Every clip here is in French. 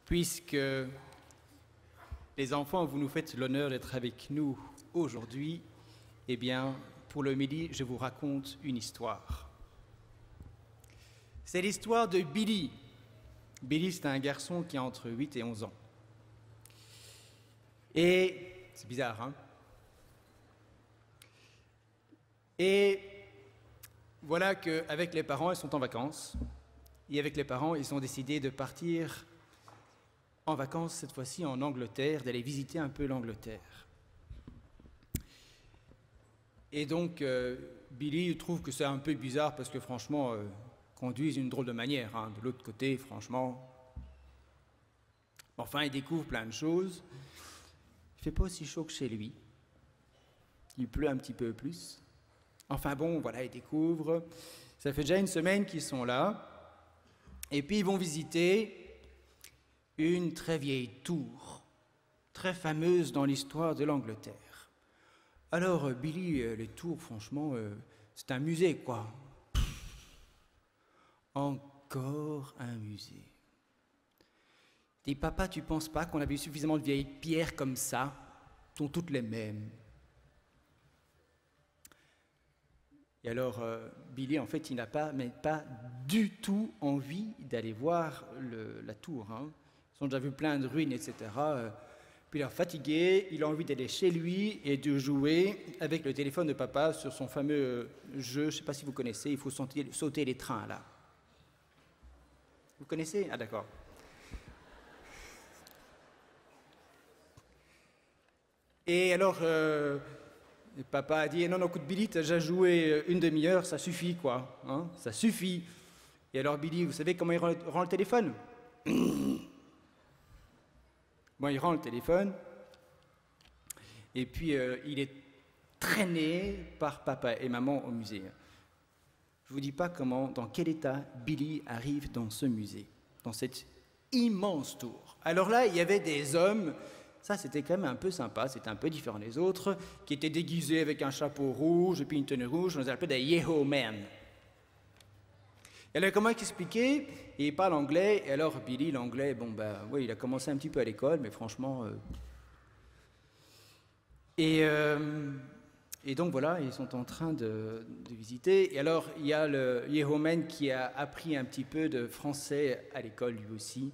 puisque les enfants, vous nous faites l'honneur d'être avec nous aujourd'hui, eh bien, pour le midi, je vous raconte une histoire. C'est l'histoire de Billy. Billy, c'est un garçon qui a entre 8 et 11 ans. Et c'est bizarre, hein? Et voilà qu'avec les parents, ils sont en vacances. Et avec les parents, ils ont décidé de partir en vacances, cette fois-ci en Angleterre, d'aller visiter un peu l'Angleterre. Et donc, Billy trouve que c'est un peu bizarre parce que franchement, conduisent d'une drôle de manière. Hein. De l'autre côté, franchement. Enfin, il découvre plein de choses. Il ne fait pas aussi chaud que chez lui. Il pleut un petit peu plus. Enfin bon, voilà, ils découvrent. Ça fait déjà une semaine qu'ils sont là. Et puis, ils vont visiter une très vieille tour, très fameuse dans l'histoire de l'Angleterre. Alors, Billy, les tours, franchement, c'est un musée, quoi. Encore un musée. Il dit, papa, tu penses pas qu'on avait eu suffisamment de vieilles pierres comme ça, sont toutes les mêmes? Et alors, Billy, en fait, il n'a pas du tout envie d'aller voir la tour. Hein. Ils ont déjà vu plein de ruines, etc. Puis il est fatigué, il a envie d'aller chez lui et de jouer avec le téléphone de papa sur son fameux jeu, je ne sais pas si vous connaissez, il faut sauter les trains, là. Vous connaissez? Ah, d'accord. Et alors, papa a dit, non, écoute, Billy, t'as déjà joué une demi-heure, ça suffit, quoi. Hein, ça suffit. Et alors, Billy, vous savez comment il rend le téléphone? Bon, il rend le téléphone, et puis il est traîné par papa et maman au musée. Je ne vous dis pas dans quel état Billy arrive dans ce musée, dans cette immense tour. Alors là, il y avait des hommes, ça c'était quand même un peu sympa, c'était un peu différent des autres, qui étaient déguisés avec un chapeau rouge et puis une tenue rouge, on les appelait des Yeomen. Et alors, comment expliquer? Il parle anglais, et alors Billy, l'anglais, bon ben oui, il a commencé un petit peu à l'école, mais franchement... Et donc voilà, ils sont en train de visiter. Et alors, il y a le Yeoman qui a appris un petit peu de français à l'école lui aussi.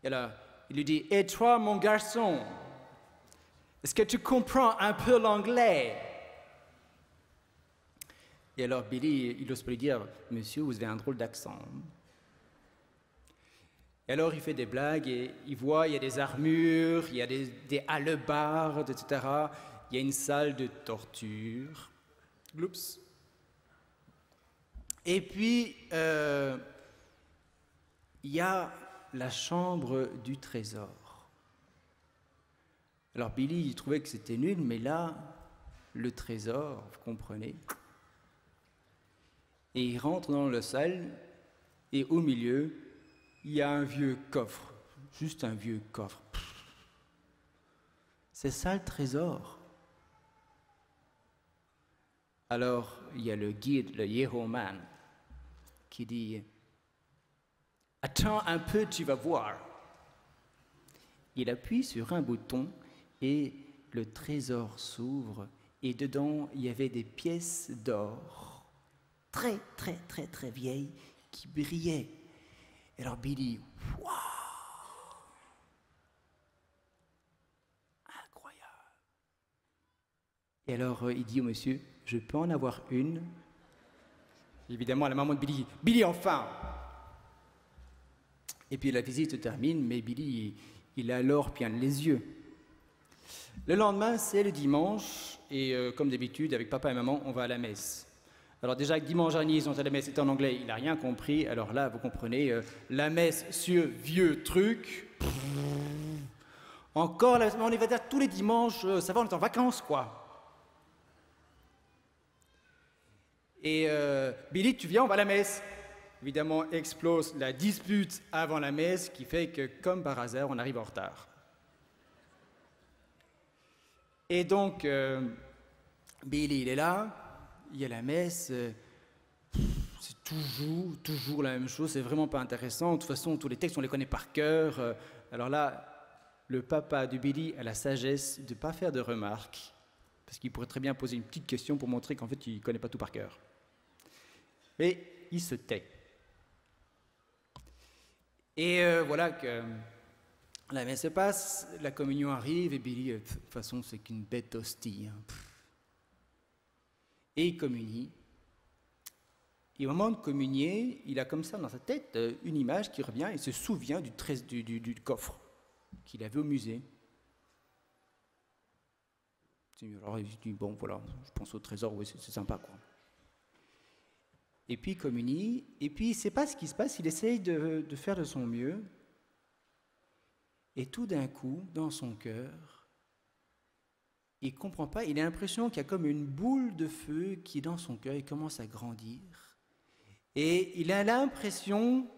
Et là, il lui dit, « Et toi, mon garçon, est-ce que tu comprends un peu l'anglais ?» Et alors Billy, il n'ose pas lui dire, « Monsieur, vous avez un drôle d'accent. » Et alors il fait des blagues et il voit, il y a des armures, il y a des hallebardes, etc. Il y a une salle de torture. Oups. Et puis, il y a la chambre du trésor. Alors Billy, il trouvait que c'était nul, mais là, le trésor, vous comprenez. Et il rentre dans la salle, et au milieu, il y a un vieux coffre, juste un vieux coffre. C'est ça le trésor. Alors, il y a le guide, le Yeoman, qui dit « Attends un peu, tu vas voir ». Il appuie sur un bouton et le trésor s'ouvre et dedans, il y avait des pièces d'or très, très, très, très vieilles qui brillaient. Et alors Billy, waouh, incroyable. Et alors il dit au monsieur, je peux en avoir une? Évidemment, la maman de Billy, Billy, enfin! Et puis la visite se termine, mais Billy, il a alors plein les yeux. Le lendemain, c'est le dimanche, et comme d'habitude, avec papa et maman, on va à la messe. Alors déjà, dimanche dernier, ils ont à la messe, c'était en anglais, il n'a rien compris. Alors là, vous comprenez, la messe sur vieux truc. Encore, on y va dire tous les dimanches, ça va, on est en vacances, quoi. Et Billy, tu viens, on va à la messe. Évidemment, explose la dispute avant la messe, qui fait que, comme par hasard, on arrive en retard. Et donc, Billy, il est là. Il y a la messe, c'est toujours la même chose, c'est vraiment pas intéressant. De toute façon, tous les textes, on les connaît par cœur. Alors là, le papa de Billy a la sagesse de ne pas faire de remarques, parce qu'il pourrait très bien poser une petite question pour montrer qu'en fait, il ne connaît pas tout par cœur. Mais il se tait. Et voilà que la messe se passe, la communion arrive, et Billy, de toute façon, c'est qu'une bête hostie. Et il communie. Et au moment de communier, il a comme ça dans sa tête une image qui revient, il se souvient du coffre qu'il avait au musée. Alors il dit, bon voilà, je pense au trésor, oui, c'est sympa quoi. Et puis il communie, et puis il ne sait pas ce qui se passe, il essaye de faire de son mieux. Et tout d'un coup, dans son cœur, il ne comprend pas, il a l'impression qu'il y a comme une boule de feu qui est dans son cœur, il commence à grandir. Et il a l'impression,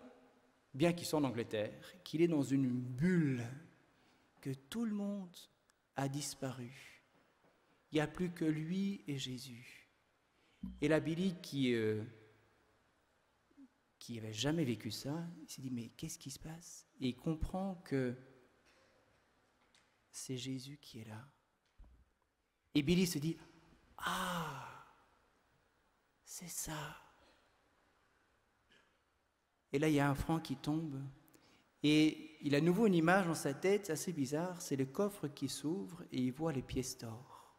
bien qu'il soit en Angleterre, qu'il est dans une bulle, que tout le monde a disparu. Il n'y a plus que lui et Jésus. Et la Billy, qui n'avait jamais vécu ça, il s'est dit, mais qu'est-ce qui se passe? Et il comprend que c'est Jésus qui est là. Et Billy se dit, ah, c'est ça. Et là, il y a un franc qui tombe. Et il a à nouveau une image dans sa tête, assez bizarre, c'est le coffre qui s'ouvre et il voit les pièces d'or.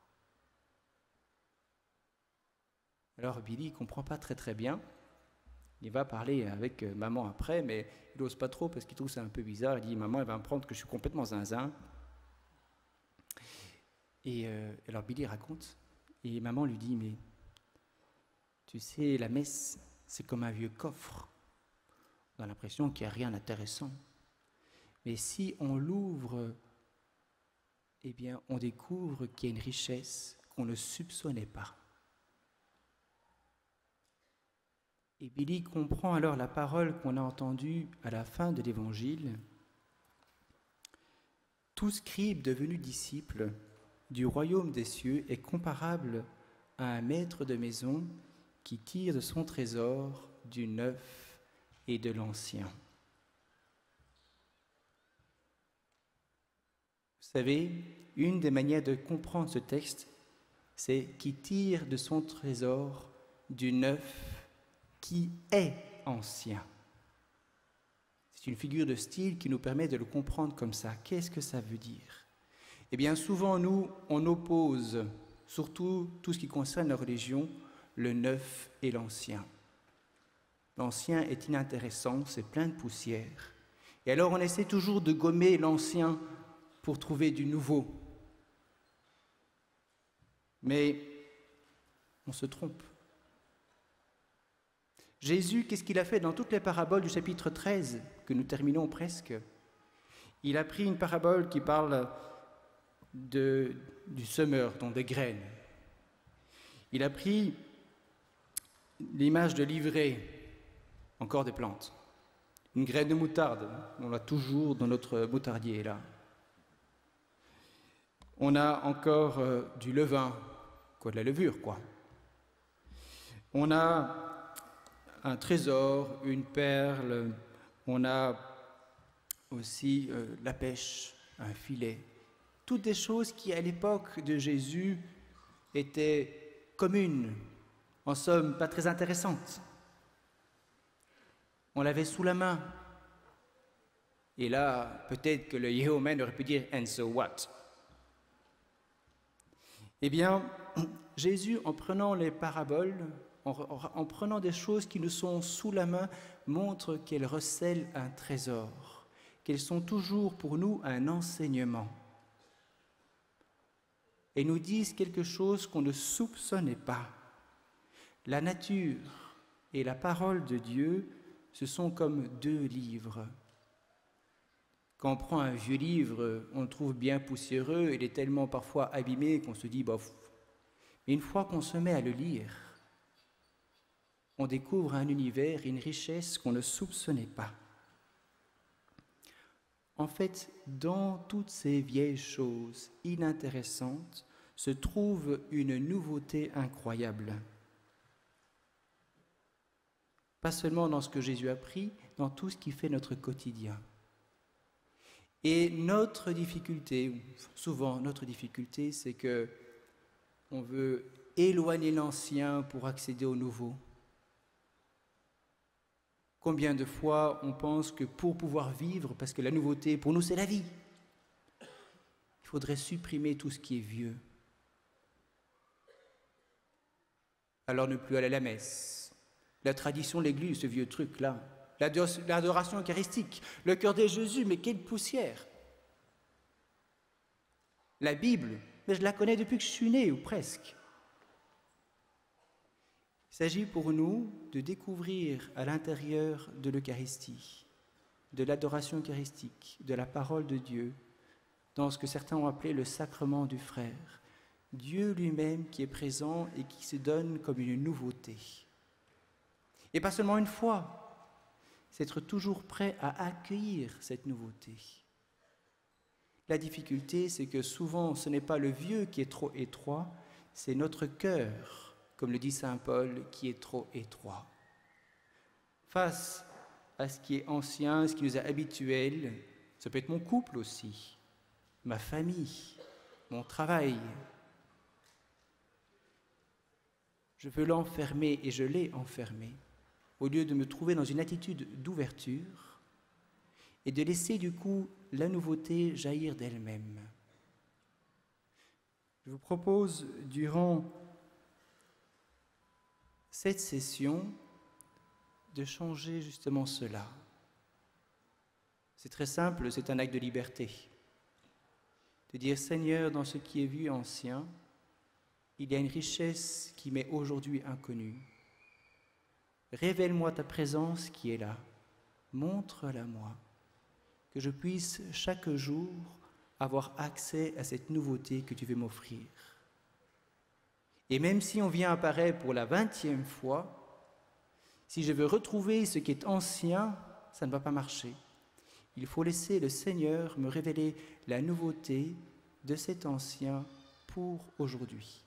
Alors Billy ne comprend pas très bien. Il va parler avec maman après, mais il n'ose pas trop parce qu'il trouve ça un peu bizarre. Il dit, maman, elle va me prendre que je suis complètement zinzin. Et alors Billy raconte, et maman lui dit, mais tu sais, la messe, c'est comme un vieux coffre. On a l'impression qu'il n'y a rien d'intéressant. Mais si on l'ouvre, eh bien, on découvre qu'il y a une richesse qu'on ne soupçonnait pas. Et Billy comprend alors la parole qu'on a entendue à la fin de l'Évangile. Tout scribe devenu disciple du royaume des cieux est comparable à un maître de maison qui tire de son trésor du neuf et de l'ancien. Vous savez, une des manières de comprendre ce texte, c'est qui tire de son trésor du neuf qui est ancien. C'est une figure de style qui nous permet de le comprendre comme ça. Qu'est-ce que ça veut dire? Eh bien, souvent, nous, on oppose, surtout tout ce qui concerne la religion, le neuf et l'ancien. L'ancien est inintéressant, c'est plein de poussière. Et alors, on essaie toujours de gommer l'ancien pour trouver du nouveau. Mais on se trompe. Jésus, qu'est-ce qu'il a fait dans toutes les paraboles du chapitre 13, que nous terminons presque? Il a pris une parabole qui parle du semeur, donc des graines. Il a pris l'image de l'ivraie, encore des plantes. Une graine de moutarde, on l'a toujours dans notre moutardier là. On a encore du levain, quoi, de la levure, quoi. On a un trésor, une perle, on a aussi la pêche, un filet. Toutes des choses qui, à l'époque de Jésus, étaient communes, en somme, pas très intéressantes. On l'avait sous la main. Et là, peut-être que le Yéhomène aurait pu dire « and so what ?» Eh bien, Jésus, en prenant les paraboles, en prenant des choses qui nous sont sous la main, montre qu'elles recèlent un trésor, qu'elles sont toujours pour nous un enseignement. Et nous disent quelque chose qu'on ne soupçonnait pas. La nature et la parole de Dieu, ce sont comme deux livres. Quand on prend un vieux livre, on le trouve bien poussiéreux, il est tellement parfois abîmé qu'on se dit bof. Mais une fois qu'on se met à le lire, on découvre un univers, une richesse qu'on ne soupçonnait pas. En fait, dans toutes ces vieilles choses inintéressantes se trouve une nouveauté incroyable. Pas seulement dans ce que Jésus a pris, dans tout ce qui fait notre quotidien. Et notre difficulté, ou souvent notre difficulté, c'est que on veut éloigner l'ancien pour accéder au nouveau. Combien de fois on pense que pour pouvoir vivre, parce que la nouveauté, pour nous, c'est la vie, il faudrait supprimer tout ce qui est vieux. Alors ne plus aller à la messe, la tradition de l'Église, ce vieux truc-là, l'adoration eucharistique, le cœur de Jésus, mais quelle poussière! La Bible, mais je la connais depuis que je suis né, ou presque. Il s'agit pour nous de découvrir à l'intérieur de l'Eucharistie, de l'adoration eucharistique, de la parole de Dieu, dans ce que certains ont appelé le sacrement du frère, Dieu lui-même qui est présent et qui se donne comme une nouveauté. Et pas seulement une fois, c'est être toujours prêt à accueillir cette nouveauté. La difficulté, c'est que souvent, ce n'est pas le vieux qui est trop étroit, c'est notre cœur, comme le dit saint Paul, qui est trop étroit. Face à ce qui est ancien, ce qui nous est habituel, ça peut être mon couple aussi, ma famille, mon travail. Je veux l'enfermer et je l'ai enfermé, au lieu de me trouver dans une attitude d'ouverture et de laisser du coup la nouveauté jaillir d'elle-même. Je vous propose, durant cette session, de changer justement cela. C'est très simple, c'est un acte de liberté. De dire, Seigneur, dans ce qui est vu ancien, il y a une richesse qui m'est aujourd'hui inconnue. Révèle-moi ta présence qui est là. Montre-la moi. Que je puisse chaque jour avoir accès à cette nouveauté que tu veux m'offrir. Et même si on vient apparaître pour la 20e fois, si je veux retrouver ce qui est ancien, ça ne va pas marcher. Il faut laisser le Seigneur me révéler la nouveauté de cet ancien pour aujourd'hui.